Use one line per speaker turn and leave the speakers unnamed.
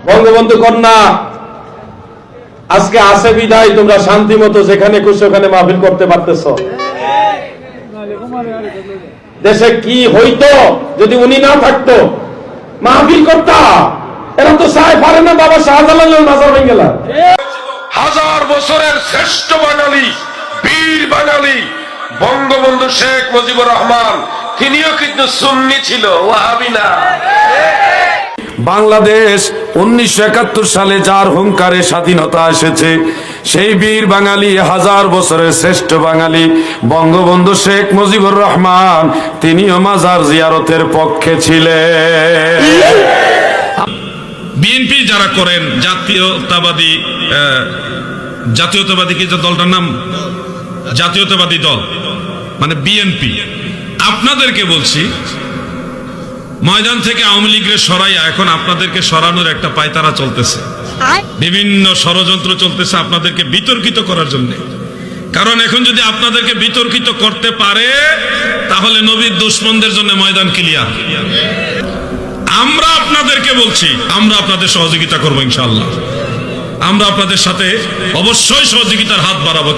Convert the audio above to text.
বঙ্গবন্ধু কন্যা আজকে আছে বিদায় তোমরা শান্তি মতো যেখানে খুশি ওখানে মাহফিল করতে পারতেছ। দেশে কি হইতো যদি উনি না থাকতো? মাহফিল করতা। এরা তো চাই পারে না বাবা শাহজালালের মাজার ভেঙে গেল।
হাজার বছরের শ্রেষ্ঠ বাঙালি, বীর বাঙালি বঙ্গবন্ধু শেখ মুজিবুর রহমান, তিনিও কিন্তু সুন্নি ছিল, ওয়াহাবি না। বাংলাদেশ 1971 সালে যার হুঙ্কারে স্বাধীনতা এসেছে, সেই বীর বাঙালি, হাজার বছরের শ্রেষ্ঠ বাঙালি বঙ্গবন্ধু শেখ মুজিবুর রহমান, তিনিও মাজার জিয়ারতের পক্ষে ছিলেন।
বিএনপি যারা করেন, জাতীয়তাবাদী কি যে দলটার নাম, জাতীয়তাবাদী দল মানে বিএনপি, আপনাদেরকে বলছি ময়দান থেকে আওয়ামী লীগের সরাইয়া এখন আপনাদেরকে সরানোর একটা পায়তারা চলতেছে, বিভিন্ন ষড়যন্ত্র চলতেছে আপনাদেরকে বিতর্কিত করার জন্য। কারণ এখন যদি আপনাদেরকে বিতর্কিত করতে পারে তাহলে নবীর দুশমনদের জন্য ময়দান ক্লিয়ার। আমরা আপনাদেরকে বলছি, আমরা আপনাদের সহযোগিতা করবো ইনশাআল্লাহ। আমরা আপনাদের সাথে অবশ্যই সহযোগিতার হাত বাড়াবো।